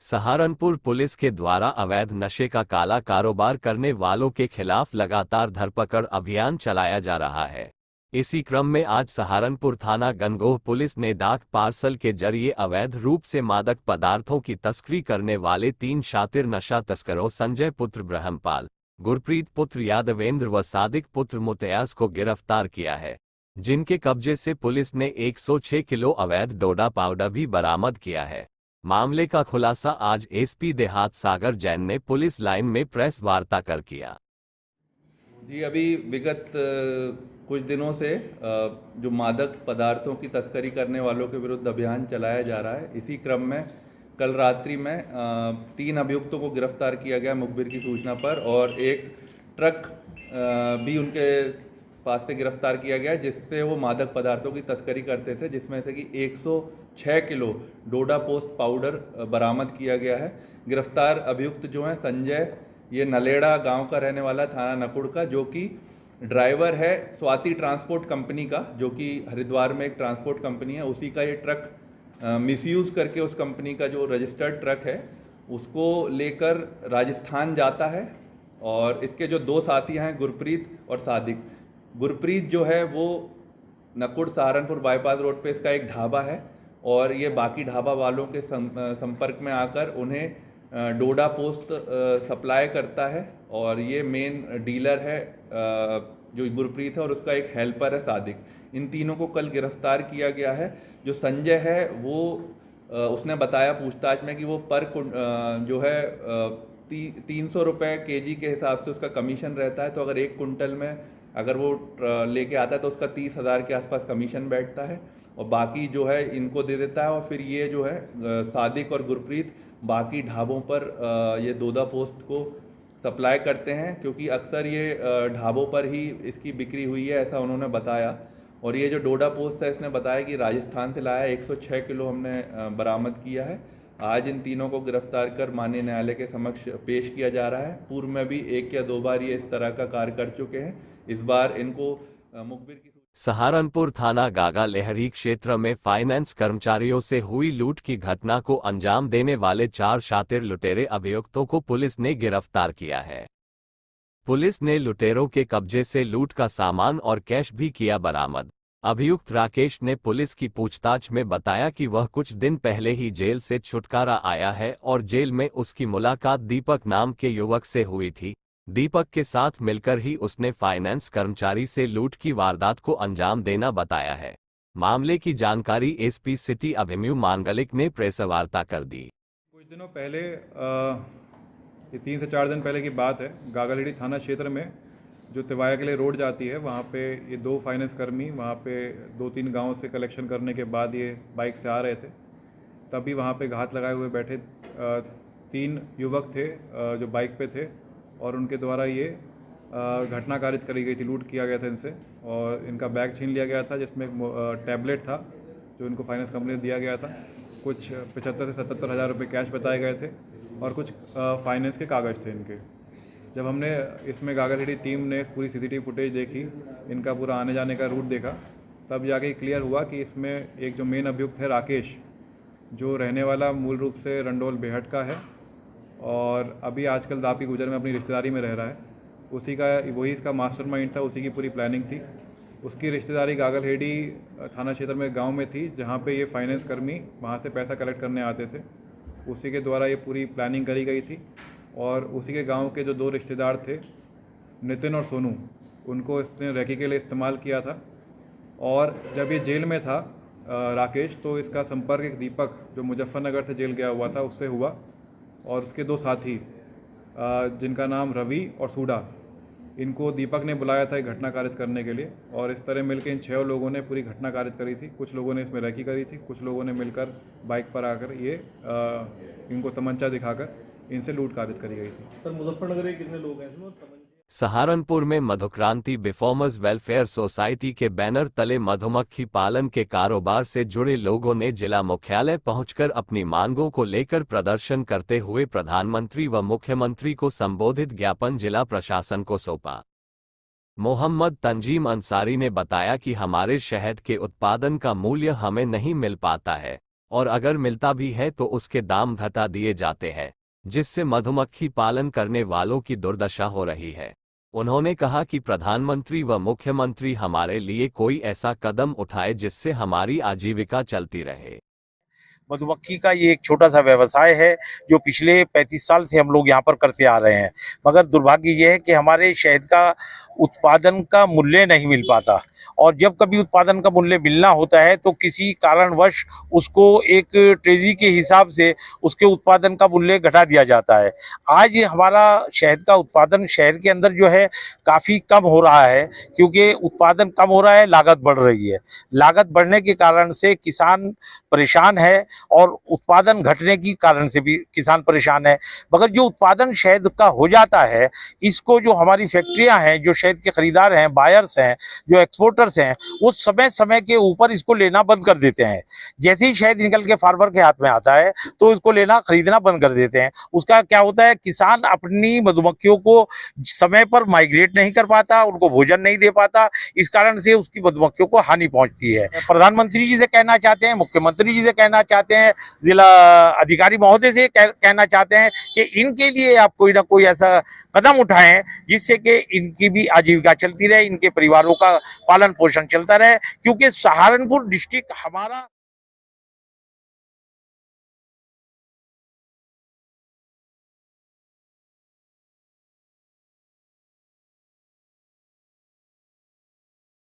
Saharanpur police के द्वारा अवैध नशे का काला कारोबार करने वालों के खिलाफ लगातार धरपकड़ अभियान चलाया जा रहा है। इसी क्रम में आज सहारनपुर थाना गनगोह पुलिस ने डाक पार्सल के जरिए अवैध रूप से मादक पदार्थों की तस्करी करने वाले 3 शातिर नशा तस्करों संजय पुत्र ब्रह्मपाल, गुरप्रीत पुत्र यादवेंद्र व सादिक पुत्र मुतयाज को गिरफ्तार किया है, जिनके कब्जे से पुलिस ने 106 किलो अवैध डोडा पाउडर भी बरामद किया है। मामले का खुलासा आज एसपी देहात सागर जैन ने पुलिस लाइन में प्रेस वार्ता कर किया। जी, अभी विगत कुछ दिनों से जो मादक पदार्थों की तस्करी करने वालों के विरुद्ध अभियान चलाया जा रहा है। इसी क्रम में कल रात्रि में 3 अभियुक्तों को गिरफ्तार किया गया मुखबिर की सूचना पर, और एक ट्रक भी उनके पास से गिरफ्तार किया गया जिससे वो मादक पदार्थों की तस्करी करते थे, जिसमें से कि 106 किलो डोडा पोस्ट पाउडर बरामद किया गया है। गिरफ्तार अभियुक्त जो हैं संजय, ये नलेड़ा गांव का रहने वाला, थाना नकुड़ का, जो कि ड्राइवर है स्वाति ट्रांसपोर्ट कंपनी का, जो कि हरिद्वार में एक ट्रांसपोर्ट कंपनी है, उसी का ये ट्रक मिसयूज़ करके उस कंपनी का जो रजिस्टर्ड ट्रक है उसको लेकर राजस्थान जाता है। और इसके जो 2 साथी हैं गुरप्रीत और सादिक, गुरप्रीत जो है वो नकुड़ सहारनपुर बाईपास रोड पे इसका एक ढाबा है, और ये बाकी ढाबा वालों के संपर्क में आकर उन्हें डोडा पोस्ट सप्लाई करता है, और ये मेन डीलर है जो गुरप्रीत है, और उसका एक हेल्पर है सादिक। इन तीनों को कल गिरफ्तार किया गया है। जो संजय है वो उसने बताया पूछताछ में कि वो पर जो है 300 रुपये केजी के हिसाब से उसका कमीशन रहता है। तो अगर 1 कुंटल में अगर वो लेके आता है तो उसका 30,000 के आसपास कमीशन बैठता है, और बाकी जो है इनको दे देता है। और फिर ये जो है सादिक और गुरप्रीत बाकी ढाबों पर ये डोडा पोस्ट को सप्लाई करते हैं, क्योंकि अक्सर ये ढाबों पर ही इसकी बिक्री हुई है, ऐसा उन्होंने बताया। और ये जो डोडा पोस्ट है इसने बताया कि राजस्थान से लाया 106 किलो हमने बरामद किया है। आज इन तीनों को गिरफ्तार कर माननीय न्यायालय के समक्ष पेश किया जा रहा है। पूर्व में भी 1 या 2 बार ये इस तरह का कार्य कर चुके हैं। इस बार इनको मुखबिर की सहारनपुर थाना गागा लहरी क्षेत्र में फाइनेंस कर्मचारियों से हुई लूट की घटना को अंजाम देने वाले 4 शातिर लुटेरे अभियुक्तों को पुलिस ने गिरफ्तार किया है। पुलिस ने लुटेरों के कब्जे से लूट का सामान और कैश भी किया बरामद। अभियुक्त राकेश ने पुलिस की पूछताछ में बताया कि वह कुछ दिन पहले ही जेल से छुटकारा आया है और जेल में उसकी मुलाकात दीपक नाम के युवक से हुई थी। दीपक के साथ मिलकर ही उसने फाइनेंस कर्मचारी से लूट की वारदात को अंजाम देना बताया है। मामले की जानकारी एसपी सिटी अभिमन्यु मांगलिक ने प्रेस वार्ता कर दी। कुछ दिनों पहले ये 3 से 4 दिन पहले की बात है। गागालेडी थाना क्षेत्र में जो तिवाया के लिए रोड जाती है, वहाँ पे ये 2 फाइनेंस कर्मी वहाँ पे 2-3 गांव से कलेक्शन करने के बाद ये बाइक से आ रहे थे। तभी वहाँ पे घात लगाए हुए बैठे 3 युवक थे जो बाइक पे थे, और उनके द्वारा ये घटना कारित करी गई थी। लूट किया गया था इनसे, और इनका बैग छीन लिया गया था जिसमें एक टैबलेट था जो इनको फाइनेंस कंपनी ने दिया गया था। कुछ 75 से 77 हज़ार रुपये कैश बताए गए थे, और कुछ फाइनेंस के कागज़ थे इनके। जब हमने इसमें गागालेडी टीम ने पूरी सीसीटीवी फुटेज देखी, इनका पूरा आने जाने का रूट देखा, तब जाके क्लियर हुआ कि इसमें एक जो मेन अभियुक्त है राकेश, जो रहने वाला मूल रूप से रंडोल बेहट का है, और अभी आजकल दापी गुजर में अपनी रिश्तेदारी में रह रहा है। वही इसका मास्टरमाइंड था, उसी की पूरी प्लानिंग थी। उसकी रिश्तेदारी गागालेडी थाना क्षेत्र में गांव में थी, जहां पे ये फाइनेंस कर्मी वहां से पैसा कलेक्ट करने आते थे। उसी के द्वारा ये पूरी प्लानिंग करी गई थी, और उसी के गांव के जो 2 रिश्तेदार थे, नितिन और सोनू, उनको इसने रैकी के लिए इस्तेमाल किया था। और जब ये जेल में था राकेश, तो इसका संपर्क एक दीपक जो मुजफ्फरनगर से जेल गया हुआ था उससे हुआ, और उसके 2 साथी जिनका नाम रवि और सूडा, इनको दीपक ने बुलाया था एक घटना कारित करने के लिए। और इस तरह मिलकर इन 6 लोगों ने पूरी घटना कारित करी थी। कुछ लोगों ने इसमें रैकी करी थी, कुछ लोगों ने मिलकर बाइक पर आकर ये इनको तमंचा दिखाकर इनसे लूट कारित करी गई थी। सर, मुजफ्फरनगर में कितने लोग हैं इसमें? सहारनपुर में मधुक्रांति बिफॉर्मर्स वेलफेयर सोसाइटी के बैनर तले मधुमक्खी पालन के कारोबार से जुड़े लोगों ने जिला मुख्यालय पहुंचकर अपनी मांगों को लेकर प्रदर्शन करते हुए प्रधानमंत्री व मुख्यमंत्री को संबोधित ज्ञापन जिला प्रशासन को सौंपा। मोहम्मद तंजीम अंसारी ने बताया कि हमारे शहद के उत्पादन का मूल्य हमें नहीं मिल पाता है। और अगर मिलता भी है तो उसके दाम घटा दिए जाते हैं, जिससे मधुमक्खी पालन करने वालों की दुर्दशा हो रही है। उन्होंने कहा कि प्रधानमंत्री व मुख्यमंत्री हमारे लिए कोई ऐसा कदम उठाए जिससे हमारी आजीविका चलती रहे। मधुमक्खी का ये एक छोटा सा व्यवसाय है जो पिछले 35 साल से हम लोग यहाँ पर करते आ रहे हैं, मगर दुर्भाग्य ये है कि हमारे शहद का उत्पादन का मूल्य नहीं मिल पाता, और जब कभी उत्पादन का मूल्य मिलना होता है तो किसी कारणवश उसको एक ट्रेजरी के हिसाब से उसके उत्पादन का मूल्य घटा दिया जाता है। आज हमारा शहद का उत्पादन शहर के अंदर जो है काफ़ी कम हो रहा है, क्योंकि उत्पादन कम हो रहा है, लागत बढ़ रही है। लागत बढ़ने के कारण से किसान परेशान है और उत्पादन घटने की कारण से भी किसान परेशान है। मगर जो उत्पादन शहद का हो जाता है, इसको जो हमारी फैक्ट्रियां हैं, जो शहद के खरीदार हैं, बायर्स हैं, जो एक्सपोर्टर्स हैं, वो समय समय के ऊपर इसको लेना बंद कर देते हैं। जैसे ही शहद निकल के फार्मर के हाथ में आता है तो इसको लेना खरीदना बंद कर देते हैं। उसका क्या होता है, किसान अपनी मधुमक्खियों को समय पर माइग्रेट नहीं कर पाता, उनको भोजन नहीं दे पाता, इस कारण से उसकी मधुमक्खियों को हानि पहुंचती है। प्रधानमंत्री जी से कहना चाहते हैं, मुख्यमंत्री जी से कहना चाहते हैं, जिला अधिकारी महोदय से कहना चाहते हैं कि इनके लिए आप कोई ना कोई ऐसा कदम उठाएं जिससे कि इनकी भी आजीविका चलती रहे, इनके परिवारों का पालन पोषण चलता रहे, क्योंकि सहारनपुर डिस्ट्रिक्ट हमारा